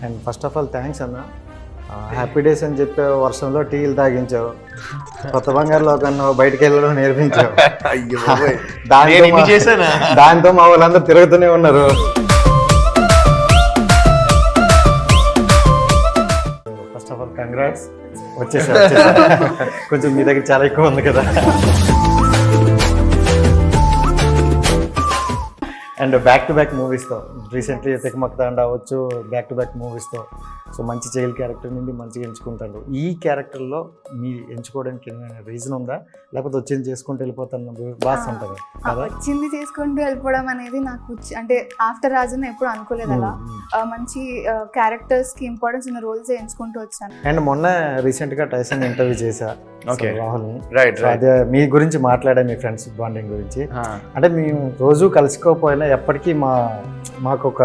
And first of all thanks అన్న. Happy days అని చెప్పే వర్షంలో టీలు తాగించావు, కొత్త బంగారులో కన్నా బయటికి వెళ్ళడం నేర్పించావు. అయ్యో దాంతో మా వాళ్ళందరూ తిరుగుతూనే ఉన్నారు. ఫస్ట్ ఆఫ్ ఆల్ కంగ్రాట్స్, వచ్చేసా. కొంచెం మీ దగ్గర చాలా ఎక్కువ ఉంది కదా. అండ్ బ్యాక్ టు బ్యాక్ మూవీస్తో రీసెంట్లీ తెగమక్తాండ అవ్వచ్చు, బ్యాక్ టు బ్యాక్ మూవీస్తో సో మంచి చైల్డ్ క్యారెక్టర్ నుండి మంచిగా ఎంచుకుంటారు. ఈ క్యారెక్టర్లో మీ ఎంచుకోవడానికి ఏమైనా రీజన్ ఉందా, లేకపోతే వచ్చింది చేసుకుంటూ వెళ్ళిపోతాను బాస్ అంటారు కదా? వచ్చింది చేసుకుంటూ వెళ్ళిపోవడం అనేది నాకు అంటే ఆఫ్టర్ రాజుని ఎప్పుడు అనుకోలేదు. అలా మంచి క్యారెక్టర్స్ కి ఇంపార్టెన్స్ ఉన్న రోల్స్ ఎంచుకుంటూ వచ్చాను. అండ్ మొన్న రీసెంట్గా టైసన్ ఇంటర్వ్యూ చేశా రాహుల్ని. రైట్ అదే మీ గురించి మాట్లాడా, మీ ఫ్రెండ్స్ బాండింగ్ గురించి. అంటే మేము రోజు కలుసుకోకపోయినా ఎప్పటికీ మాకు ఒక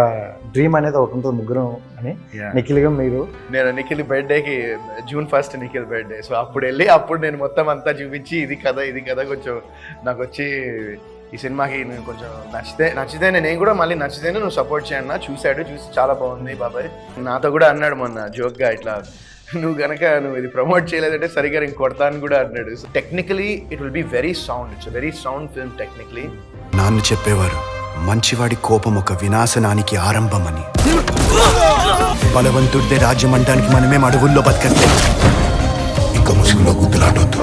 డ్రీమ్ అనేది ఒకటి ఉంటుంది ముగ్గురం అని. నిఖిల్గా మీరు, నేను నిఖిల్ బర్త్డేకి June 1 నిఖిల్ బర్త్డే, సో అప్పుడు నేను మొత్తం అంతా చూపించి ఇది కదా కొంచెం నాకు వచ్చి ఈ సినిమాకి నేను కొంచెం నచ్చితే నేను కూడా మళ్ళీ నచ్చితేనే నువ్వు సపోర్ట్ చేయండి. చూసి చాలా బాగుంది బాబాయ్. నాతో కూడా అన్నాడు మొన్న జోక్గా, ఇట్లా నువ్వు ఇది ప్రమోట్ చేయలేదంటే సరిగా నేను కొడతాను కూడా అన్నాడు. So technically it will be very sound, it's very sound film technically. నాన్న చెప్పేవారు, మంచివాడి కోపం ఒక వినాశనానికి ఆరంభమని. బలవంతుడిదే రాజ్యం అంటానికి మనమేం అడవుల్లో బతకట్లే. ఇంకా ముసుగులో గుద్దులాడొద్దు.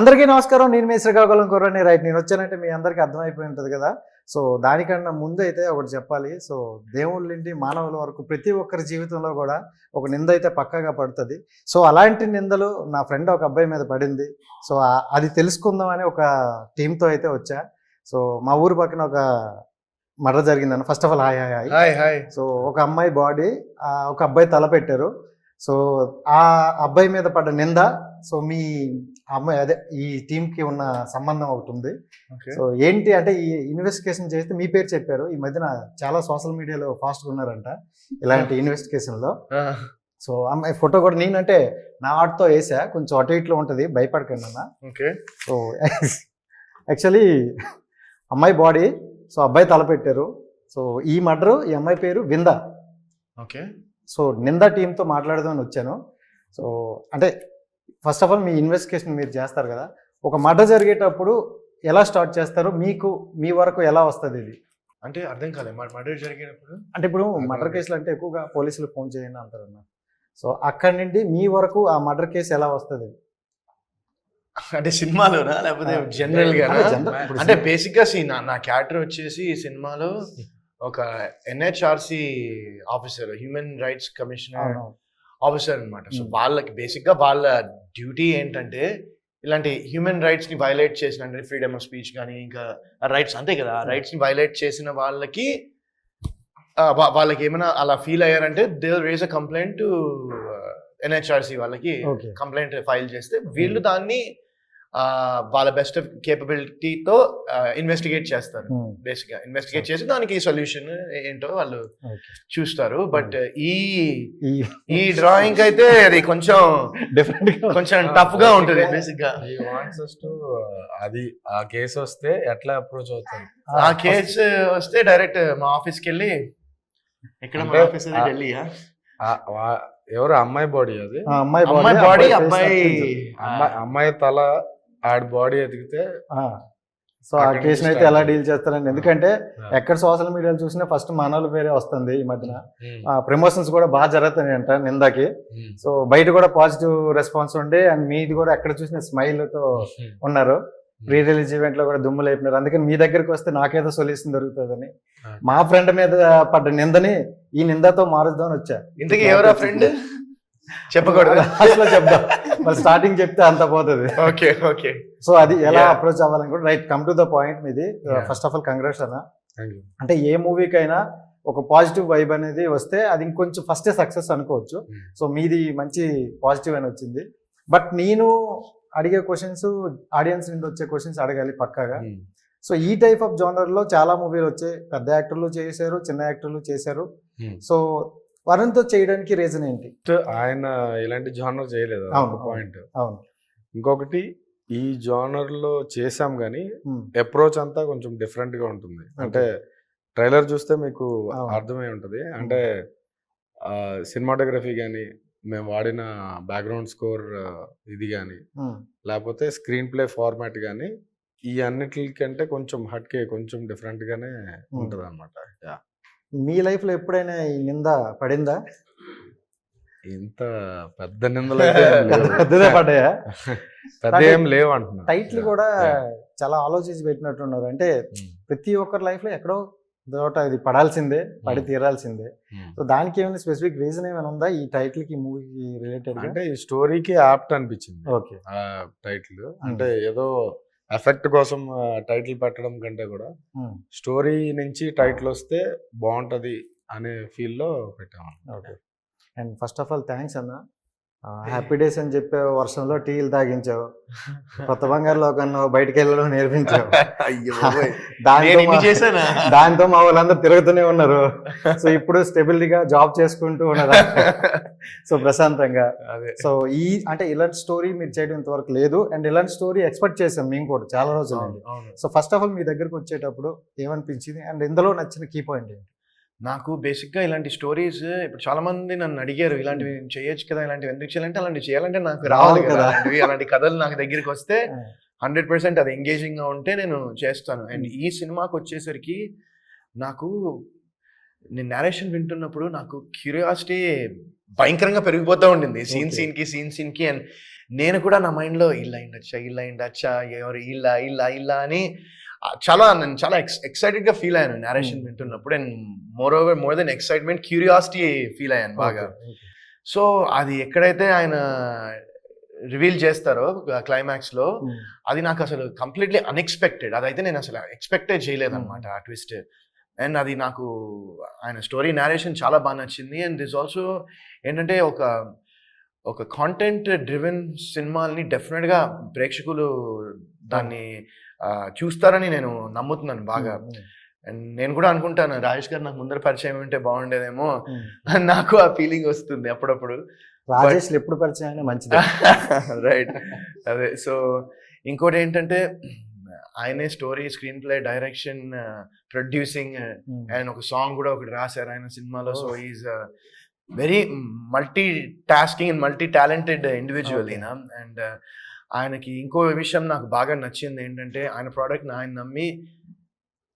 అందరికీ నమస్కారం. నేను మీ శ్రీకాకుళం కుర్రని. రైట్, నేను వచ్చానంటే మీ అందరికీ అర్థమైపోయి ఉంటుంది కదా. సో దానికన్నా ముందు అయితే ఒకటి చెప్పాలి. సో దేవుళ్ళ నుండి మానవుల వరకు ప్రతి ఒక్కరి జీవితంలో కూడా ఒక నింద అయితే పక్కాగా పడుతుంది. సో అలాంటి నిందలు నా ఫ్రెండ్ ఒక అబ్బాయి మీద పడింది. సో అది తెలుసుకుందామని ఒక టీంతో అయితే వచ్చా. సో మా ఊరు పక్కన ఒక మర్డర్ జరిగిందన్న. First of all hi. So ఒక అమ్మాయి బాడీ ఒక అబ్బాయి తల పెట్టారు. సో ఆ అబ్బాయి మీద పడ్డ నింద, సో మీ అమ్మాయి అదే ఈ టీంకి ఉన్న సంబంధం ఒకటి ఉంది. సో ఏంటి అంటే ఈ ఇన్వెస్టిగేషన్ చేస్తే మీ పేరు చెప్పారు. ఈ మధ్యన చాలా సోషల్ మీడియాలో ఫాస్ట్గా ఉన్నారంట ఇలాంటి ఇన్వెస్టిగేషన్లో. సో అమ్మాయి ఫోటో కూడా నేనంటే నా ఆర్ట్తో వేసా, కొంచెం అటు ఇట్లో ఉంటుంది, భయపడకండి అన్న. సో యాక్చువల్లీ అమ్మాయి బాడీ, సో అబ్బాయి తల పెట్టారు. సో ఈ మర్డరు, ఈ అమ్మాయి పేరు విందా. ఓకే. సో నిందా టీంతో మాట్లాడదామని వచ్చాను. సో అంటే first of all me investigation మీరు చేస్తారు కదా, ఒక మర్డర్ జరిగేటప్పుడు ఎలా స్టార్ట్ చేస్తారు, మీ వరకు ఎలా వస్తుంది ఇది? అంటే అర్థం కాలేదు, మర్డర్ జరిగేటప్పుడు అంటే ఇప్పుడు మర్డర్ కేసులు అంటే ఎక్కువగా పోలీసులు ఫోన్ చేయండి అంటారు అన్న. సో అక్కడి నుండి మీ వరకు ఆ మర్డర్ కేసు ఎలా వస్తుంది? అంటే సినిమాలోనా లేకపోతే జనరల్ గా? అంటే బేసిక్ గా నా క్యారెక్టర్ వచ్చేసి ఈ సినిమాలో ఒక NHRC officer, human rights commissioner officer అనమాట. సో వాళ్ళకి బేసిక్ గా వాళ్ళ డ్యూటీ ఏంటంటే ఇలాంటి హ్యూమన్ రైట్స్ ని వైలేట్ చేసిన, అంటే ఫ్రీడమ్ ఆఫ్ స్పీచ్ కానీ ఇంకా రైట్స్ అంతే కదా, ఆ రైట్స్ ని వైలేట్ చేసిన వాళ్ళకి ఏమైనా అలా ఫీల్ అయ్యారంటే they will raise a complaint to NHRC వాళ్ళకి కంప్లైంట్ ఫైల్ చేస్తే వీళ్ళు దాన్ని వాళ్ళ బెస్ట్ కేపబిలిటీతో ఇన్వెస్టిగేట్ చేస్తారు. బేసిక్ గా ఇన్వెస్టిగేట్ చేసి దానికి సొల్యూషన్ ఏంటో వాళ్ళు చూస్తారు. బట్ ఈ డ్రాయింగ్ అయితే అది కొంచెం టఫ్ గా ఉంటుంది. బేసిక్ గా అది ఆ కేసు వస్తే ఎట్లా అప్రోచ్ అవుతారు? ఆ కేసు వస్తే డైరెక్ట్ మా ఆఫీస్కి వెళ్ళి, ఎక్కడ మా ఆఫీస్ ఢిల్లీయా? ఎవరు అమ్మాయి బాడీ? అది అమ్మాయి తల ఆడి బాడీ ఎదిగితే సో ఆ కేసుని అయితే ఎలా డీల్ చేస్తారండి? ఎందుకంటే ఎక్కడ సోషల్ మీడియాలో చూసినా ఫస్ట్ మనోళ్ళ పేరే వస్తుంది. ఈ మధ్యన ప్రమోషన్స్ కూడా బాగా జరుగుతున్నాయి అంట నిందాకి. సో బయట కూడా పాజిటివ్ రెస్పాన్స్ ఉండి, అండ్ మీది కూడా ఎక్కడ చూసినా స్మైల్తో ఉన్నారు. ప్రీ రిలీజ్ ఈవెంట్ లో కూడా దుమ్ములు అయిపోయినారు. అందుకని మీ దగ్గరికి వస్తే నాకేదో సొల్యూషన్ దొరుకుతుందని మా ఫ్రెండ్ మీద పడ్డ నిందని ఈ నిందతో మారుద్దామని వచ్చా. ఇంతకీ ఎవరా ఫ్రెండ్? చెప్పకూడదు, అసలు చెప్దాం. మరి స్టార్టింగ్ చెప్తే అంత పోతుంది. ఓకే. సో అది ఎలా అప్రోచ్ అవ్వాలని కూడా right, come to the point. మీది ఫస్ట్ ఆఫ్ ఆల్ కంగ్రాట్స్ అన్న. అంటే ఏ మూవీకైనా ఒక పాజిటివ్ వైబ్ అనేది వస్తే అది ఇంకొంచెం ఫస్టే సక్సెస్ అనుకోవచ్చు. సో మీది మంచి పాజిటివ్ అని వచ్చింది. బట్ నేను అడిగే క్వశ్చన్స్ ఆడియన్స్ నుండి వచ్చే క్వశ్చన్స్ అడగాలి పక్కాగా. సో ఈ టైప్ ఆఫ్ జోనర్ లో చాలా మూవీలు వచ్చాయి, పెద్ద యాక్టర్లు చేశారు, చిన్న యాక్టర్లు చేశారు. సో వరుణ్తో చేయడానికి రీజన్ ఏంటి? ఆయన ఇలాంటి జోనర్ చేయలేదు, పాయింట్. అవును. ఇంకొకటి, ఈ జోనర్ లో చేసాం కానీ అప్రోచ్ అంతా కొంచెం డిఫరెంట్ గా ఉంటుంది. అంటే ట్రైలర్ చూస్తే మీకు అవును. అర్థమై ఉంటుంది. అంటే సినిమాటోగ్రఫీ కానీ, మేము వాడిన బ్యాక్గ్రౌండ్ స్కోర్ ఇది కానీ, ఉమ్. లేకపోతే స్క్రీన్ ప్లే ఫార్మాట్ కానీ, ఈ అన్నిటికంటే కొంచెం హట్కే, కొంచెం డిఫరెంట్గానే ఉంటుంది అనమాట. మీ లైఫ్ లో ఎప్పుడైనా ఈ నింద పడిందా? ఇంత పెద్ద నిందలు అయితే ఏం లేవు. పెద్దదే పడ్డాయా? పెద్ద ఏం లేవు అంటున్నా. టైటిల్ కూడా చాలా ఆలోచించి పెట్టినట్టున్నారు. అంటే ప్రతి ఒక్కరి లైఫ్ లో ఎక్కడో చోట ఇది పడాల్సిందే, పడి తీరాల్సిందే. సో దానికి ఏమైనా స్పెసిఫిక్ రీజన్ ఏమైనా ఉందా ఈ టైటిల్ కి, మూవీకి రిలేటెడ్? అంటే ఈ స్టోరీకి యాప్ట్ అనిపించింది ఓకే. ఆ టైటిల్. అంటే ఏదో ఎఫెక్ట్ కోసం టైటిల్ పెట్టడం కంటే కూడా స్టోరీ నుంచి టైటిల్ వస్తే బాగుంటది అనే ఫీల్ లో పెట్టాము. Okay. And first of all thanks అన్న. హ్యాపీ డేస్ అని చెప్పే వర్షంలో టీలు తాగించావు, కొత్త బంగారు లోకన్నా బయటికి వెళ్ళడం నేర్పించావు. అయ్యో బాబోయ్. దాంతో నేను ఇన్ని మా- చేశానా? దాంతో మా వాళ్ళందరూ తిరుగుతూనే ఉన్నారు. సో ఇప్పుడు స్టెబిలిటీగా జాబ్ చేసుకుంటూ ఉన్నారు. సో ప్రశాంతంగా. అదే. సో ఈ అంటే ఇలాంటి స్టోరీ మీరు చేయడం ఇంతవరకు లేదు. అండ్ ఇలాంటి స్టోరీ ఎక్స్పెక్ట్ చేసాం మేము కూడా చాలా రోజులు. అవును. సో ఫస్ట్ ఆఫ్ ఆల్ మీ దగ్గరకు వచ్చేటప్పుడు ఏమనిపించింది అండ్ ఇందులో నచ్చిన కీ పాయింట్ ఏంటి? నాకు బేసిక్గా ఇలాంటి స్టోరీస్ ఇప్పుడు చాలా మంది నన్ను అడిగారు, ఇలాంటివి చేయొచ్చు కదా, ఇలాంటివి ఎందుకు చేయాలంటే, అలాంటివి చేయాలంటే నాకు రావాలి కదా. అలాంటి కథలు నాకు దగ్గరికి వస్తే 100% అది ఎంగేజింగ్గా ఉంటే నేను చేస్తాను. అండ్ ఈ సినిమాకి వచ్చేసరికి నాకు, నేను నేరేషన్ వింటున్నప్పుడు నాకు క్యూరియాసిటీ భయంకరంగా పెరిగిపోతూ ఉండింది. సీన్కి. అండ్ నేను కూడా నా మైండ్లో ఇలా అయిండొచ్చా, ఎవరు ఇలా అని నేను చాలా ఎక్సైటెడ్గా ఫీల్ అయ్యాను నేరేషన్ వింటున్నప్పుడు. And more than excitement, curiosity feel అయ్యాను బాగా. సో అది ఎక్కడైతే ఆయన రివీల్ చేస్తారో క్లైమాక్స్లో, అది నాకు అసలు కంప్లీట్లీ అన్ఎక్స్పెక్టెడ్. అదైతే నేను అసలు ఎక్స్పెక్టే చేయలేదన్నమాట ఆ ట్విస్ట్. అండ్ అది నాకు ఆయన స్టోరీ నేరేషన్ చాలా బాగా నచ్చింది. అండ్ దిస్ ఆల్సో ఏంటంటే ఒక కాంటెంట్ డ్రివెన్ సినిమాల్ని డెఫినెట్గా ప్రేక్షకులు దాన్ని చూస్తారని నేను నమ్ముతున్నాను బాగా. అండ్ నేను కూడా అనుకుంటాను, రాజేష్ గారు నాకు ముందర పరిచయం ఉంటే బాగుండేదేమో అని నాకు ఆ ఫీలింగ్ వస్తుంది అప్పుడప్పుడు. రాజేష్ ఎప్పుడు పరిచయం అయినా మంచిది. రైట్. అదే. సో ఇంకోటి ఏంటంటే, ఆయనే story, screen play, direction, producing and ఒక సాంగ్ కూడా ఒకటి రాశారు ఆయన సినిమాలో. So is very multi tasking and multi talented individual ఈయన. అండ్ ఆయనకి ఇంకో విషయం నాకు బాగా నచ్చింది ఏంటంటే, ఆయన ప్రోడక్ట్ని ఆయన నమ్మి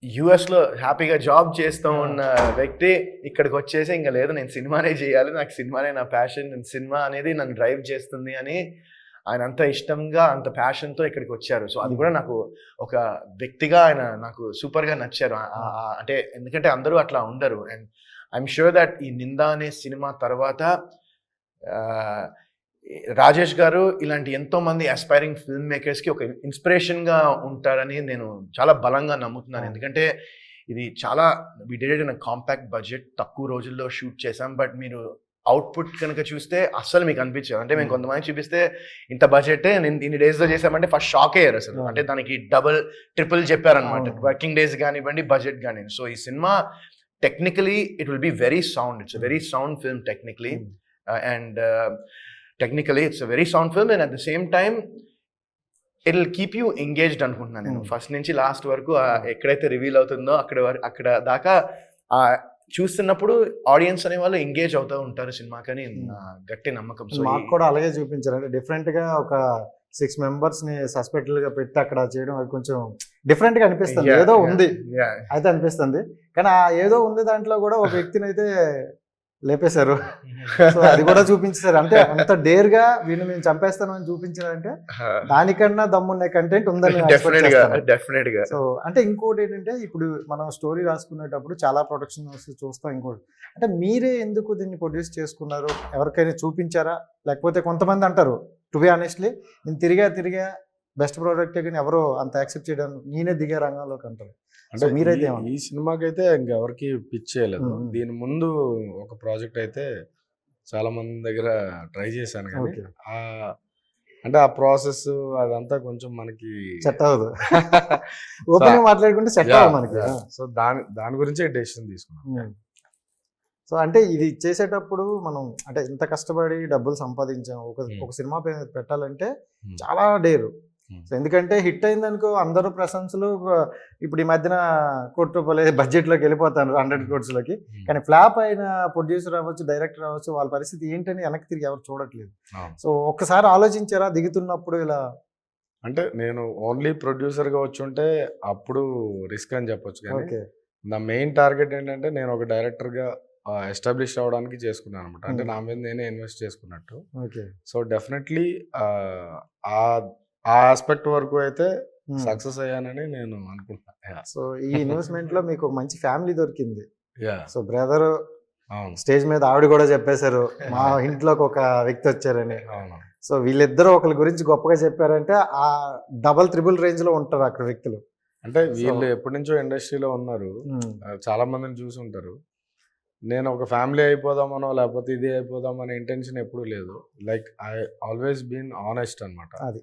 యుఎస్లో హ్యాపీగా జాబ్ చేస్తూ ఉన్న వ్యక్తి ఇక్కడికి వచ్చేసి ఇంకా లేదు, నేను సినిమానే చేయాలి, నాకు సినిమానే నా ప్యాషన్, సినిమా అనేది నన్ను డ్రైవ్ చేస్తుంది అని ఆయన అంత ఇష్టంగా, అంత ప్యాషన్తో ఇక్కడికి వచ్చారు. సో అది కూడా నాకు ఒక వ్యక్తిగా ఆయన నాకు సూపర్గా నచ్చారు. అంటే ఎందుకంటే అందరూ అట్లా ఉండరు. అండ్ ఐఎమ్ ష్యూర్ దట్ ఈ నింద అనే సినిమా తర్వాత రాజేష్ గారు ఇలాంటి ఎంతో మంది ఆస్పైరింగ్ ఫిల్మ్ మేకర్స్కి ఒక ఇన్స్పిరేషన్గా ఉంటారని నేను చాలా బలంగా నమ్ముతున్నాను. ఎందుకంటే ఇది చాలా, we did it in compact budget, తక్కువ రోజుల్లో షూట్ చేసాం. బట్ మీరు అవుట్పుట్ కనుక చూస్తే అస్సలు మీకు అనిపించదు. అంటే మేము కొంతమంది చూపిస్తే ఇంత బడ్జెట్ ఇన్ని డేస్లో చేసామంటే ఫస్ట్ షాక్ అయ్యారు అసలు. అంటే దానికి డబుల్ ట్రిపుల్ చెప్పారనమాట, వర్కింగ్ డేస్ కానివ్వండి, బడ్జెట్ కానీ. సో ఈ cinema technically it will be very sound. It's very sound film technically. And technically it's a very sound film, and at the same time it'll keep you engaged అనుకుంటున్నాను నేను. First నుంచి last వరకు ఎక్కడైతే reveal అవుతుందో అక్కడ దాకా చూస్తున్నప్పుడు audience అనే వాళ్ళు ఎంగేజ్ అవుతూ ఉంటారు సినిమాకని నా గట్టి నమ్మకం. సో మాకు కూడా అలాగే చూపించారు. అంటే డిఫరెంట్ గా ఒక 6 members ని సస్పెక్టెడ్ గా పెట్టి అక్కడ చేయడం అది కొంచెం డిఫరెంట్ గా అనిపిస్తుంది. ఏదో ఉంది అయితే అనిపిస్తుంది, కానీ ఆ ఏదో ఉంది దాంట్లో కూడా ఒక వ్యక్తిని అయితే లేపేశారు. సో అది కూడా చూపించారు. అంటే అంత డేర్ గా వీళ్ళు మేము చంపేస్తాను అని చూపించారంటే దానికన్నా దమ్మున్న కంటెంట్ ఉందని. డెఫినెట్ గా. సో అంటే ఇంకోటి ఏంటంటే, ఇప్పుడు మనం స్టోరీ రాసుకునేటప్పుడు చాలా ప్రొడక్షన్ చూస్తాం. ఇంకోటి అంటే మీరే ఎందుకు దీన్ని ప్రొడ్యూస్ చేసుకున్నారు, ఎవరికైనా చూపించారా? లేకపోతే కొంతమంది అంటారు, టు బి ఆనెస్ట్లీ నేను తిరిగా బెస్ట్ ప్రోడక్ట్ కానీ ఎవరో అంత యాక్సెప్ట్ చేయడం, నేనే దిగే రంగంలోకి అంటారు. అంటే మీరైతే ఈ సినిమాకి అయితే ఇంకెవరికి పిచ్ చేయలేదు. దీని ముందు ఒక ప్రాజెక్ట్ అయితే చాలా మంది దగ్గర ట్రై చేశాను, కానీ అంటే ఆ ప్రాసెస్ అదంతా కొంచెం మనకి సెట్ అవ్వదు. ఓపెన్ మాట్లాడుకుంటే సెట్ అవ్వదు మనకి. సో దాని గురించే డెసిషన్ తీసుకున్నాం. సో అంటే ఇది చేసేటప్పుడు మనం అంటే ఇంత కష్టపడి డబ్బులు సంపాదించాం, ఒక సినిమా పెట్టాలంటే చాలా డేరు. సో ఎందుకంటే హిట్ అయిందనుకో అందరూ ప్రశంసలు ఇప్పుడు ఈ మధ్యన కోటి రూపాయలు బడ్జెట్లోకి వెళ్ళిపోతారు 100 crores-లోకి. కానీ ఫ్లాప్ అయిన ప్రొడ్యూసర్ అవ్వచ్చు, డైరెక్టర్ అవ్వచ్చు, వాళ్ళ పరిస్థితి ఏంటని వెనక్కి తిరిగి ఎవరు చూడట్లేదు. సో ఒక్కసారి ఆలోచించారా దిగుతున్నప్పుడు ఇలా? అంటే నేను ఓన్లీ ప్రొడ్యూసర్గా వచ్చి ఉంటే అప్పుడు రిస్క్ అని చెప్పొచ్చు, కానీ ఓకే. నా మెయిన్ టార్గెట్ ఏంటంటే నేను ఒక డైరెక్టర్గా ఎస్టాబ్లిష్ అవ్వడానికి చేసుకున్నాను అనమాట. అంటే నా మీద నేనే ఇన్వెస్ట్ చేసుకున్నట్టు. ఓకే. సో డెఫినెట్లీ ఆ ఆస్పెక్ట్ వరకు అయితే సక్సెస్ అయ్యానని నేను అనుకుంటున్నాను. సో ఈ ఇన్వెస్ట్మెంట్ లో మీకు ఒక మంచి ఫ్యామిలీ దొరికింది. యా, సో బ్రదర్ అవును స్టేజ్ మీద ఆవిడ కూడా చెప్పేశారు మా ఇంట్లోకి ఒక వ్యక్తి వచ్చారని. అవును. సో వీళ్ళిద్దరూ ఒకరి గురించి గొప్పగా చెప్పారంటే ఆ డబల్ త్రిబుల్ రేంజ్ లో ఉంటారు అక్కడ వ్యక్తులు. అంటే వీళ్ళు ఎప్పటి నుంచో ఇండస్ట్రీలో ఉన్నారు, చాలా మందిని చూసి ఉంటారు. నేను ఒక ఫ్యామిలీ అయిపోదామనో లేకపోతే ఇది అయిపోదామనే ఇంటెన్షన్ ఎప్పుడూ లేదు. Like I always been honest అనమాట. అది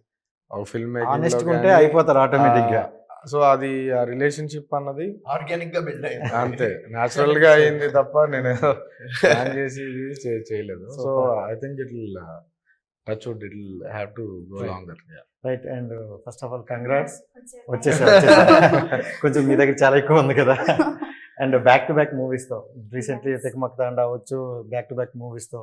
ఒక ఫిల్మ్ ఆనెస్ట్ ఉంటే అయిపోతారు ఆటోమేటిక్ గా. సో అది ఆ రిలేషన్షిప్ అన్నది ఆర్గానిక్ గా బిల్డ్ అయింది. అంతే న్యాచురల్ గా అయింది తప్ప నేను ఏదో ప్లాన్ చేసి ఇది చేయలేదు. So I think it will touch wood, it will have to go longer. Right. And first of all congrats, వచ్చేసారు. కొంచెం మీ దగ్గర చాలా ఎక్కువ ఉంది కదా. అండ్ బ్యాక్ టు బ్యాక్ మూవీస్తో రీసెంట్లీ తెకమక్ తాండా అవ్వచ్చు, బ్యాక్ టు బ్యాక్ మూవీస్తో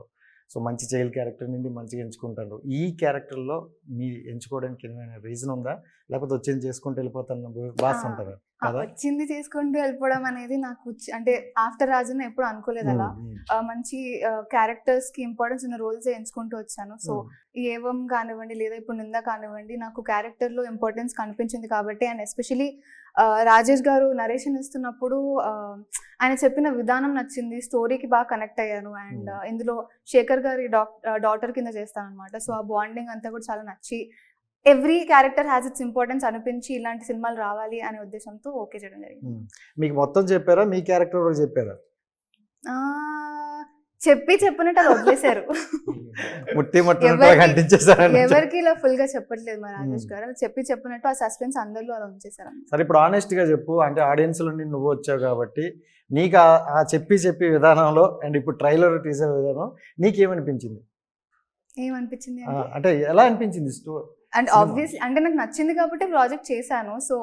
సో మంచి చైల్డ్ క్యారెక్టర్ నుండి మంచిగా ఎంచుకుంటారు. ఈ క్యారెక్టర్లో మీ ఎంచుకోవడానికి ఏమైనా రీజన్ ఉందా, లేకపోతే వచ్చింది చేసుకుంటూ వెళ్ళిపోతాను బాస్ అంటారా? వచ్చింది చేసుకుంటూ వెళ్ళిపోవడం అనేది నాకు అంటే ఆఫ్టర్ రాజుని ఎప్పుడు అనుకోలేదు అలా. మంచి క్యారెక్టర్స్ కి ఇంపార్టెన్స్ ఉన్న రోల్స్ ఎంచుకుంటూ వచ్చాను. సో ఈ ఏవం కానివ్వండి లేదా ఇప్పుడు నింద కానివ్వండి నాకు క్యారెక్టర్ లో ఇంపార్టెన్స్ కనిపించింది కాబట్టి. అండ్ ఎస్పెషలీ రాజేష్ గారు నరేషన్ ఇస్తున్నప్పుడు ఆయన చెప్పిన విధానం నచ్చింది, స్టోరీకి బాగా కనెక్ట్ అయ్యాను. అండ్ ఇందులో శేఖర్ గారి డాటర్ కింద చేస్తాను అనమాట. సో ఆ బాండింగ్ అంతా కూడా చాలా నచ్చి every character has its importance అనిపించి ఇలాంటి సినిమాలు రావాలి అనే ఉద్దేశంతో ఓకే చేయడం జరిగింది. మీకు మొత్తం చెప్పారా, మీ క్యారెక్టర్ కూడా చెప్పారా? చెప్పినట్టు అది వదిలేశారు. ఎవరికి ఇలా ఫుల్ గా చెప్పట్లేదు మా రాజేష్ గారు. చెప్పినట్టు ఆ సస్పెన్స్ అందరిలో అలా ఉంచేసారు. సరే ఇప్పుడు ఆనెస్ట్ గా చెప్పు, అంటే ఆడియన్స్ లో నువ్వు వచ్చావు కాబట్టి నీకు ఆ చెప్పి విధానంలో అండ్ ఇప్పుడు ట్రైలర్ టీజర్ విధానం నీకేమనిపించింది? ఏమనిపించింది అంటే ఎలా అనిపించింది స్టోరీ? అండ్ ఆబ్వియస్లీ అంటే నాకు నచ్చింది కాబట్టి ప్రాజెక్ట్ చేశాను. సో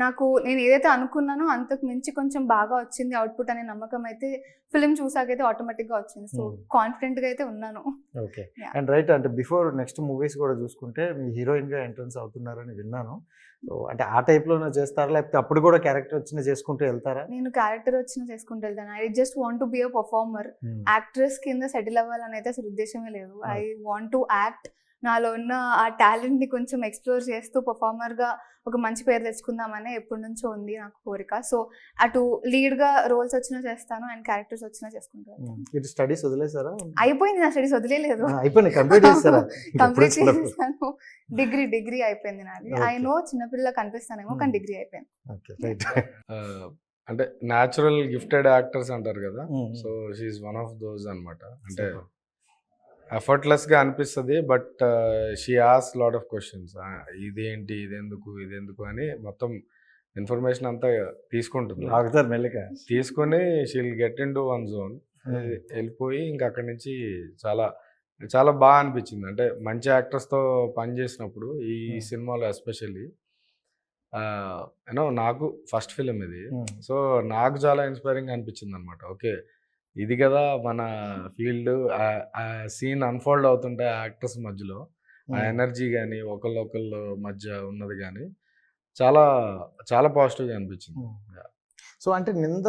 నాకు నేను ఏదైతే అనుకున్నానో అంతకు మించి కొంచెం బాగా వచ్చింది అవుట్పుట్ అనే నమ్మకం అయితే ఫిల్మ్ చూసాకైతే ఆటోమేటిక్ గా వచ్చింది. సో కాన్ఫిడెంట్ గా అయితే ఉన్నాను. ఓకే. అండ్ రైట్, అంటే బిఫోర్ నెక్స్ట్ మూవీస్ కూడా చూసుకుంటే మీ హీరోయిన్ గా ఎంట్రన్స్ అవుతున్నారని విన్నాను. సో అంటే ఆ టైప్ లోనే చేస్తారా, లేకపోతే అప్పుడు కూడా క్యారెక్టర్ వచ్చిన చేసుకుంటూ వెళ్తారా? నేను క్యారెక్టర్ వచ్చిన చేసుకుంటూ వెళ్తాను. I just want to be a performer. Actress కింద సెటిల్ అవ్వాలని అయితే అసలు ఉద్దేశమే లేదు. I want to act. నాలో ఉన్న ఆ టాలెంట్ ని కొంచెం ఎక్స్ప్లోర్ చేస్తూ పర్ఫార్మర్ గా ఒక మంచి పేరు తెచ్చుకుందామని ఎప్పటి నుంచో ఉంది నాకు కోరిక. సో అటు లీడ్ గా రోల్స్ వచ్చినా చేస్తాను అండ్ క్యారెక్టర్స్ వచ్చినా చేసుకుంటాను. స్టడీస్ వదిలేసారా? అయిపోయింది నా స్టడీస్, వదిలేదు. కంప్లీట్ చేశాను. డిగ్రీ అయిపోయింది నాది. ఐ నో చిన్నపిల్ల కనిపిస్తానేమో కానీ డిగ్రీ అయిపోయింది. అంటే న్యాచురల్ గిఫ్టెడ్ యాక్టర్స్ అంటారు కదా, so she's one of those అన్నమాట. అంటే ఎఫర్ట్లెస్ గా అనిపిస్తుంది, బట్ షీ ఆస్ లాట్ ఆఫ్ క్వశ్చన్స్. ఇదేంటి, ఇదెందుకు అని మొత్తం ఇన్ఫర్మేషన్ అంతా తీసుకుంటుంది. తీసుకొని she'll get into one zone, వెళ్ళిపోయి ఇంకా అక్కడి నుంచి చాలా చాలా బాగా అనిపించింది. అంటే మంచి యాక్టర్స్తో పనిచేసినప్పుడు ఈ సినిమాలో ఎస్పెషల్లీ యూనో నాకు ఫస్ట్ ఫిలిం ఇది. సో నాకు చాలా ఇన్స్పైరింగ్ అనిపించింది అనమాట. ఓకే, ఇది కదా మన ఫీల్డ్. ఆ సీన్ అన్ఫోల్డ్ అవుతుంటే యాక్టర్స్ మధ్యలో ఆ ఎనర్జీ కానీ ఒకళ్ళ మధ్య ఉన్నది కానీ చాలా చాలా పాజిటివ్గా అనిపించింది. సో అంటే నింద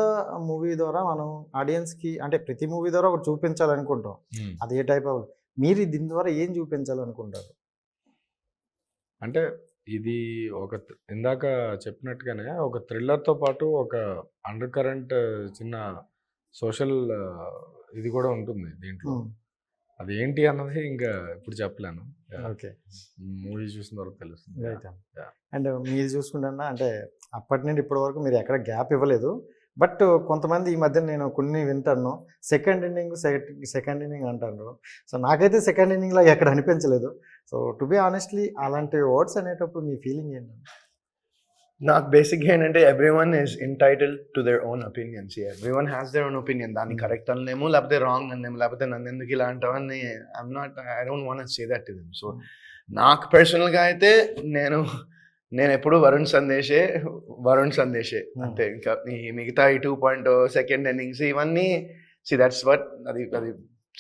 మూవీ ద్వారా మనం ఆడియన్స్ కి అంటే ప్రతి మూవీ ద్వారా ఒకటి చూపించాలనుకుంటాం, అది ఏ టైప్ ఆఫ్, మీరు దీని ద్వారా ఏం చూపించాలనుకుంటారు? అంటే ఇది ఒక ఇందాక చెప్పినట్టుగానే ఒక థ్రిల్లర్తో పాటు ఒక అండర్ కరెంట్ చిన్న సోషల్ ఇది కూడా ఉంటుంది దీంట్లో. అది ఏంటి అన్నది ఇంకా ఇప్పుడు చెప్పలేను. ఓకే, మూవీ చూసిన తర్వాత తెలుస్తుంది. అండ్ మీరు చూసుకుంటున్నా అంటే అప్పటి నుండి ఇప్పటి వరకు మీరు ఎక్కడ గ్యాప్ ఇవ్వలేదు. బట్ కొంతమంది ఈ మధ్య నేను కొన్ని వింటాను సెకండ్ ఇన్నింగ్ అంటారు. సో నాకైతే సెకండ్ ఇన్నింగ్ లాగా ఎక్కడ అనిపించలేదు. సో టు బి ఆనెస్ట్లీ అలాంటి వర్డ్స్ అనేటప్పుడు మీ ఫీలింగ్ ఏంటంటే? నాకు బేసిక్గా ఏంటంటే everyone is entitled to their own opinions. Everyone has their own opinion. దాన్ని కరెక్ట్ అనలేము, లేకపోతే రాంగ్ అనలేము, లేకపోతే నన్ను ఎందుకు ఇలా అంటావని I don't want to say that to them. So నాకు పర్సనల్గా అయితే నేను ఎప్పుడు వరుణ్ సందేశే అంతే. ఇంకా ఈ మిగతా ఈ 2.0 సెకండ్ ఇన్నింగ్స్ ఇవన్నీ దట్స్ వాట్ అది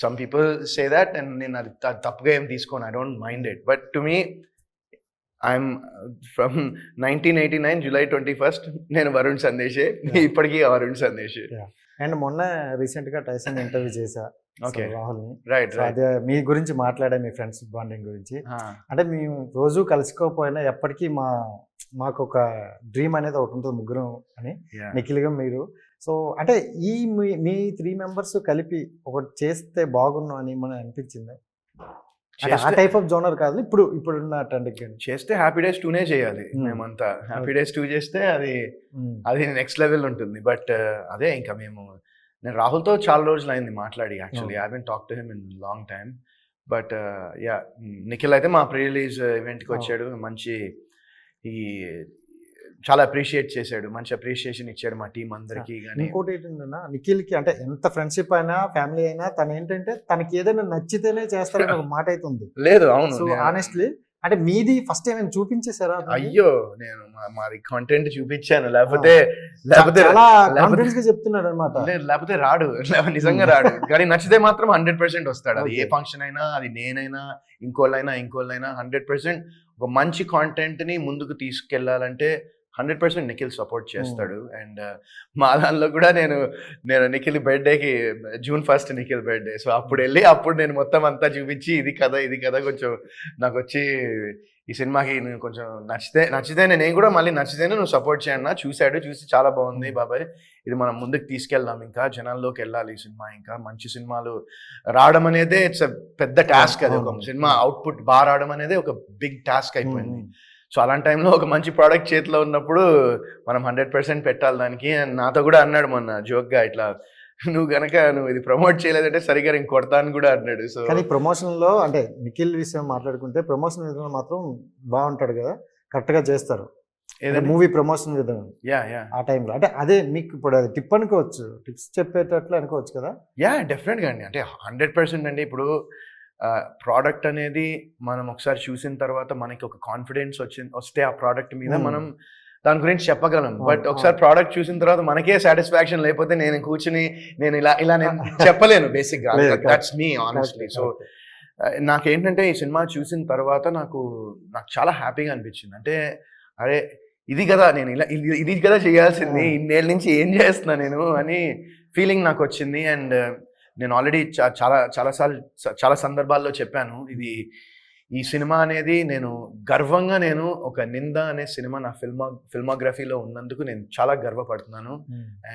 some people say that and నేను అది తప్పుగా ఏం తీసుకోను. I don't mind it. But to me I'm from 1989 July 21st నేను వరుణ్ సందేశే, ఇప్పటికీ వరుణ్ సందేశే. అండ్ మొన్న రీసెంట్ గా టైసన్ ఇంటర్వ్యూ చేశా Okay. రాహుల్ ని. రైట్ అదే మీ గురించి మాట్లాడా, మీ ఫ్రెండ్స్ బాండింగ్ గురించి. అంటే మేము రోజు కలుసుకోకపోయినా ఎప్పటికీ మాకు ఒక డ్రీమ్ అనేది ఒకటి ఉంటుంది ముగ్గురం అని, నిఖిల్గా మీరు. సో అంటే మీ 3 members కలిపి ఒకటి చేస్తే బాగున్నాం అని మనం అనిపించింది. అంటే ఆ టైప్ ఆఫ్ జోనర్ కాదు, ఇప్పుడున్న ట్రెండ్కి చేస్తే హ్యాపీ డేస్ 2నే చేయాలి. మేమంతా హ్యాపీ డేస్ 2 చేస్తే అది నెక్స్ట్ లెవెల్ ఉంటుంది. బట్ అదే ఇంకా నేను రాహుల్తో చాలా రోజులు అయింది మాట్లాడి. Actually I haven't talk to him in long time. But yeah, Nikhil అయితే మా ప్రీ రిలీజ్ ఈవెంట్కి వచ్చాడు. చాలా అప్రిషియేట్ చేశాడు, మంచి అప్రిషియేషన్ ఇచ్చాడు మా టీం అందరికి. ఇంకోటి ఏంటంటే నిఖిల్కి అంటే ఎంత ఫ్రెండ్షిప్ అయినా ఫ్యామిలీ అయినా తను ఏంటంటే తనకి ఏదైనా నచ్చితేనే చేస్తారని ఒక మాట అయితే ఉంది. లేదు, అవును. సో ఆనెస్ట్లీ అంటే మీది ఫస్ట్ ఏమైనా చూపించేశారా? అయ్యో, నేను మాది కంటెంట్ చూపించాను, లేకపోతే కాన్ఫిడెన్స్ గా చెప్తున్నాడు అనమాట. లేకపోతే రాడు, నిజంగా రాడు. కానీ నచ్చితే మాత్రం 100% వస్తాడు. అది ఏ ఫంక్షన్ అయినా, అది నేనైనా ఇంకోళ్ళైనా 100% ఒక మంచి కాంటెంట్ ని ముందుకు తీసుకెళ్లాలంటే 100% నిఖిల్ సపోర్ట్ చేస్తాడు. అండ్ మా దానిలో కూడా నేను నిఖిల్ బర్త్డేకి June 1st Nikhil birthday. So అప్పుడు నేను మొత్తం అంతా చూపించి ఇది కదా కొంచెం నాకు వచ్చి ఈ సినిమాకి నేను కొంచెం నచ్చితే నేను కూడా మళ్ళీ నచ్చితేనే నువ్వు సపోర్ట్ చేయన్నా. చూసి చాలా బాగుంది బాబాయ్, ఇది మనం ముందుకు తీసుకెళ్దాం, ఇంకా జనాల్లోకి వెళ్ళాలి ఈ సినిమా, ఇంకా మంచి సినిమాలు రావడం అనేది ఇట్స్ పెద్ద టాస్క్. అది ఒక సినిమా అవుట్పుట్ బాగా రావడం అనేది ఒక బిగ్ టాస్క్ అయిపోయింది. సో అలాంటి టైంలో ఒక మంచి ప్రోడక్ట్ చేతిలో ఉన్నప్పుడు మనం 100% పెట్టాలి దానికి. నాతో కూడా అన్నాడు మొన్న జోక్గా, ఇట్లా నువ్వు ఇది ప్రమోట్ చేయలేదంటే సరిగ్గా నేను కొడతాను కూడా అన్నాడు. సో కానీ ప్రమోషన్ లో అంటే నిఖిల్ విషయం మాట్లాడుకుంటే ప్రమోషన్ విధానం మాత్రం బాగుంటాడు కదా, కరెక్ట్ గా చేస్తారు మూవీ ప్రమోషన్ విధానం. ఆ టైంలో అంటే అదే మీకు ఇప్పుడు అది టిప్ అనుకోవచ్చు, టిప్స్ చెప్పేటట్లు అనుకోవచ్చు కదా. డెఫినెట్గా అండి. అంటే 100% అండి. ఇప్పుడు ప్రోడక్ట్ అనేది మనం ఒకసారి చూసిన తర్వాత మనకి ఒక కాన్ఫిడెన్స్ వస్తే ఆ ప్రోడక్ట్ మీద మనం దాని గురించి చెప్పగలం. బట్ ఒకసారి ప్రోడక్ట్ చూసిన తర్వాత మనకే సాటిస్ఫాక్షన్ లేకపోతే నేను కూర్చుని నేను ఇలా నేను చెప్పలేను బేసిక్గా. That's me honestly. సో నాకేంటంటే ఈ సినిమా చూసిన తర్వాత నాకు చాలా హ్యాపీగా అనిపించింది. అంటే అరే ఇది కదా నేను ఇది కదా చేయాల్సింది, ఇన్నేళ్ళ నుంచి ఏం చేస్తున్నా నేను అని ఫీలింగ్ నాకు వచ్చింది. అండ్ నేను ఆల్రెడీ చాలా సందర్భాల్లో చెప్పాను, ఈ సినిమా అనేది గర్వంగా ఒక నింద అనే సినిమా నా ఫిల్మోగ్రఫీలో ఉన్నందుకు నేను చాలా గర్వపడుతున్నాను.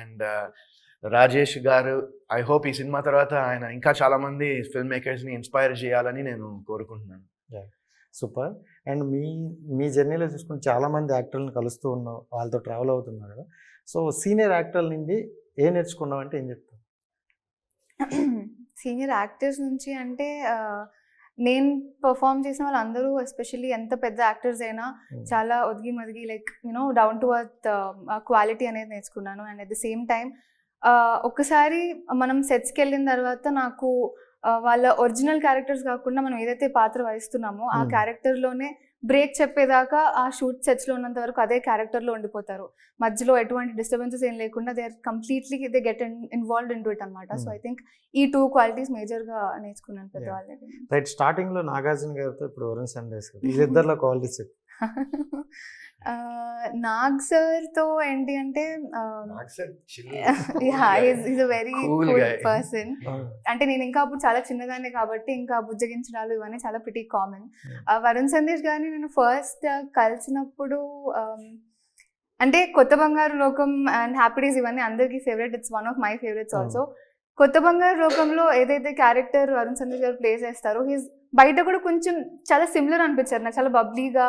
అండ్ రాజేష్ గారు, ఐ హోప్ ఈ సినిమా తర్వాత ఆయన ఇంకా చాలా మంది ఫిల్మ్ మేకర్స్ని ఇన్స్పైర్ చేయాలని నేను కోరుకుంటున్నాను. సూపర్. అండ్ మీ జర్నీలో చూసుకుని చాలా మంది యాక్టర్లను కలుస్తూ ఉన్నావు, వాళ్ళతో ట్రావెల్ అవుతున్నారు కదా. సో సీనియర్ యాక్టర్ల నుండి ఏం నేర్చుకున్నావు అంటే ఏం చెప్తావు? సీనియర్ యాక్టర్స్ నుంచి అంటే నేను పర్ఫామ్ చేసిన వాళ్ళందరూ ఎస్పెషల్లీ ఎంత పెద్ద యాక్టర్స్ అయినా చాలా ఒదిగి like down to earth quality అనేది నేర్చుకున్నాను. And at the same time ఒక్కసారి మనం సెట్స్కి వెళ్ళిన తర్వాత నాకు వాళ్ళ ఒరిజినల్ క్యారెక్టర్స్ కాకుండా మనం ఏదైతే పాత్ర వహిస్తున్నామో ఆ క్యారెక్టర్లోనే బ్రేక్ చెప్పేదాకా ఆ షూట్ సెట్స్లో ఉన్నంత వరకు అదే క్యారెక్టర్లో ఉండిపోతారు. మధ్యలో ఎటువంటి డిస్టర్బెన్సెస్ ఏం లేకుండా they get involved in to it అనమాట. సో ఐ థింక్ ఈ 2 క్వాలిటీస్ మేజర్గా నేర్చుకున్నాను పెద్దవాళ్ళని. రైట్. స్టార్టింగ్లో నాగార్జున గారితో ఇప్పుడు వరుణ్ సందేశ్ ఇద్దరిలో క్వాలిటీస్ నాగ్ సార్తో ఏంటి అంటే is a very cool person. అంటే నేను ఇంకా అప్పుడు చాలా చిన్నదాన్ని కాబట్టి ఇంకా బుజ్జగించడాలు ఇవన్నీ చాలా ప్రిటీ కామన్. వరుణ్ సందేశ్ గారిని నేను ఫస్ట్ కలిసినప్పుడు అంటే కొత్త బంగారు లోకం అండ్ హ్యాపీ డేస్ ఇవన్నీ అందరికీ favourite. It's one of my favourites also. కొత్త బంగారు లోకంలో ఏదైతే క్యారెక్టర్ వరుణ్ సందేశ్ గారు ప్లే చేస్తారో బయట కూడా కొంచెం చాలా సిమిలర్ అనిపించారు నాకు. చాలా బబ్లీగా,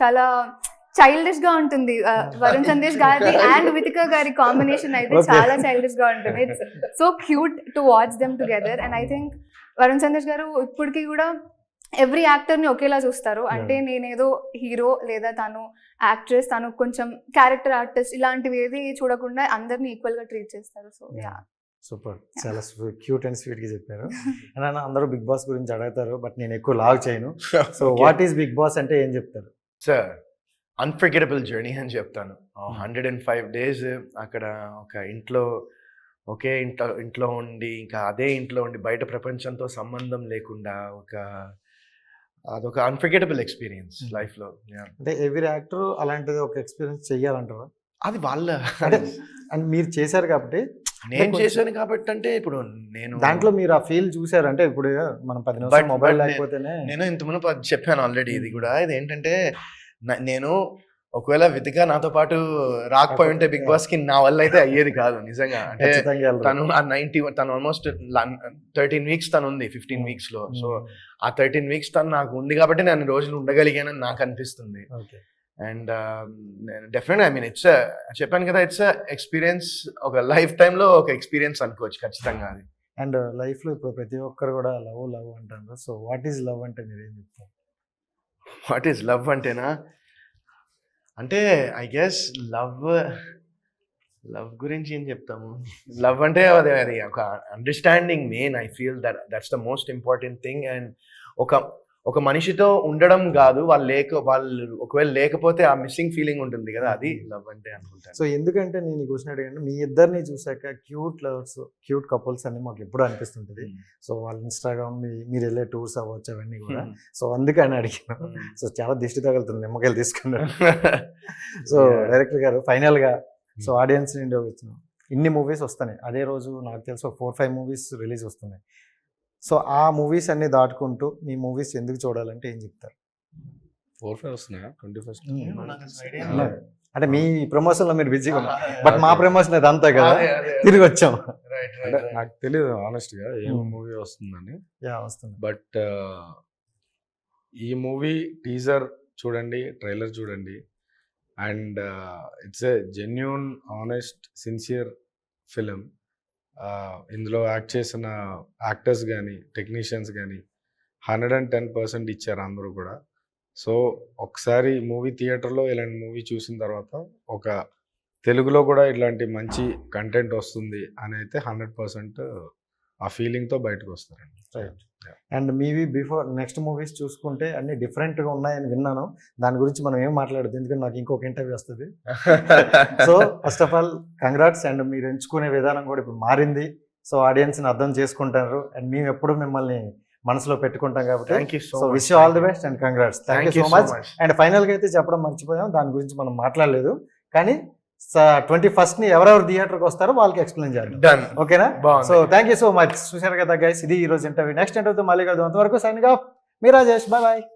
చాలా చైల్డిష్ గా ఉంటుంది. వరుణ్ సందేశ్ గారి అండ్ వితిక గారి కాంబినేషన్ అయితే చాలా చైల్డిష్ గా ఉంటుంది. It's so cute to watch them together. And I think Varun Sandesh గారు ఇప్పటికీ కూడా ఎవ్రీ యాక్టర్ ని ఒకేలా చూస్తారు. అంటే నేనేదో హీరో లేదా తను యాక్ట్రెస్, తను కొంచెం క్యారెక్టర్ ఆర్టిస్ట్ ఇలాంటివి ఏది చూడకుండా అందరినీ ఈక్వల్ గా ట్రీట్ చేస్తారు. సో సూపర్, చాలా క్యూట్ అండ్ స్వీట్ గా చెప్పారు. అండ్ అందరూ బిగ్ బాస్ గురించి అడుగుతారు, బట్ నేను ఎక్కువ లాగ్ చేయను. So what is Big Boss అంటే ఏం చెప్తారు? సార్ అన్ఫర్గెటబుల్ జర్నీ అని చెప్తాను. 105 days అక్కడ ఒక ఒకే ఇంట్లో ఉండి, ఇంకా అదే ఇంట్లో ఉండి, బయట ప్రపంచంతో సంబంధం లేకుండా అదొక అన్ఫర్గెటబుల్ ఎక్స్పీరియన్స్ లైఫ్లో. అంటే ఎవ్రీ యాక్టర్ అలాంటిది ఒక ఎక్స్పీరియన్స్ చెయ్యాలంటారా? అది వాళ్ళ అంటే అండ్ మీరు చేశారు కాబట్టి, నేను చేశాను కాబట్టి, అంటే ఇప్పుడు నేను దాంట్లో మీరు ఆ ఫీల్ చూసారు అంటే ఇప్పుడు మనం 10 నిమిషాలు మొబైల్ లేకపోతేనే. నేను ఇంతకుముందు చెప్పాను ఆల్రెడీ, ఇది కూడా ఇది ఏంటంటే నేను ఒకవేళ వితిగా నాతో పాటు రాకపోయి ఉంటే బిగ్ బాస్ కి నా వల్ల అయితే అయ్యేది కాదు నిజంగా. అంటే తను తను ఆల్మోస్ట్ 13 weeks తను ఉంది 15 weeks లో. సో ఆ 13 weeks తను నాకు ఉంది కాబట్టి నేను రోజులు ఉండగలిగానని నాకు అనిపిస్తుంది. అండ్ డెఫినెట్ ఐ మీన్ చెప్పాను కదా, ఇట్స్ ఎక్స్పీరియన్స్, ఒక లైఫ్ టైంలో ఒక ఎక్స్పీరియన్స్ అనుకోవచ్చు ఖచ్చితంగా అది. అండ్ లైఫ్ లో ఇప్పుడు ప్రతి ఒక్కరు కూడా లవ్ అంటారు. సో వాట్ ఈస్ లవ్ అంటే మీరు ఏం చెప్తారు? వాట్ ఈస్ లవ్ అంటేనా, అంటే ఐ గెస్ లవ్ గురించి ఏం చెప్తాము. లవ్ అంటే అది ఒక understanding main. I feel that's the most important thing. And ఒక మనిషితో ఉండడం కాదు, వాళ్ళు ఒకవేళ లేకపోతే ఆ మిస్సింగ్ ఫీలింగ్ ఉంటుంది కదా, అది లవ్ అంటే అనుకుంటాను. సో ఎందుకంటే నేను క్వశ్చన్ అడిగాను, మీ ఇద్దరిని చూసాక క్యూట్ కపుల్స్ అని మాకు ఎప్పుడు అనిపిస్తుంటది. సో వాళ్ళ ఇన్స్టాగ్రామ్, మీరు వెళ్ళే టూర్స్ అవ్వచ్చు అవన్నీ కూడా. సో అందుకని అడిగాను. సో చాలా దిష్టి తగులుతుంది, నిమ్మకాయలు తీసుకున్నాను. సో డైరెక్టర్ గారు ఫైనల్ గా, సో ఆడియన్స్ నుండి వచ్చిన ఇన్ని మూవీస్ వస్తున్నాయి, అదే రోజు నాకు తెలిసి ఒక 4-5 movies రిలీజ్ వస్తున్నాయి. సో ఆ మూవీస్ అన్ని దాటుకుంటూ మీ మూవీస్ ఎందుకు చూడాలంటే ఏం చెప్తారు? 4-5 వస్తున్నాయా? 21st అంటే మీ ప్రమోషన్ లో మీరు బిజీగా ఉన్నారు, బట్ మా ప్రమోషన్ అది అంతా కదా, తిరిగి వచ్చాం. అంటే నాకు తెలియదు ఆనెస్ట్ గా ఏం మూవీ వస్తుందని. వస్తుంది. బట్ ఈ మూవీ టీజర్ చూడండి, ట్రైలర్ చూడండి. And it's a genuine, honest, sincere film. ఇందులో యాక్ట్ చేసిన యాక్టర్స్ కానీ టెక్నీషియన్స్ కానీ 110% ఇచ్చారు అందరూ కూడా. సో ఒకసారి మూవీ థియేటర్లో ఇలాంటి మూవీ చూసిన తర్వాత ఒక తెలుగులో కూడా ఇట్లాంటి మంచి కంటెంట్ వస్తుంది అని అయితే 100% ఆ ఫీలింగ్తో బయటకు వస్తారండి. రైట్. అండ్ మీవి బిఫోర్ నెక్స్ట్ మూవీస్ చూసుకుంటే అన్ని డిఫరెంట్గా ఉన్నాయని విన్నాను. దాని గురించి మనం ఏం మాట్లాడదు, ఎందుకంటే నాకు ఇంకొక ఇంటర్వ్యూ వస్తుంది. So first of all congrats. And మీరు ఎంచుకునే విధానం కూడా ఇప్పుడు మారింది. సో ఆడియన్స్ని అర్థం చేసుకుంటారు, అండ్ మేము ఎప్పుడు మిమ్మల్ని మనసులో పెట్టుకుంటాం కాబట్టి. So wish all the best and congrats. Thank you so much. And ఫైనల్గా అయితే చెప్పడం మర్చిపోయాం, దాని గురించి మనం మాట్లాడలేదు, కానీ 21st ఎవరెవరు థియేటర్కి వస్తారో వాళ్ళకి ఎక్స్ప్లెయిన్ చేద్దాం. ఓకేనా? So thank you so much. చూశారు కదా గైస్, ఇది ఈ రోజు ఇంటర్వ్యూ. నెక్స్ట్ ఇంటర్వ్యూతో మళ్ళీ కలుద్దాం. అంతవరకు సైనింగ్ ఆఫ్, మీ రాజేష్. Bye bye.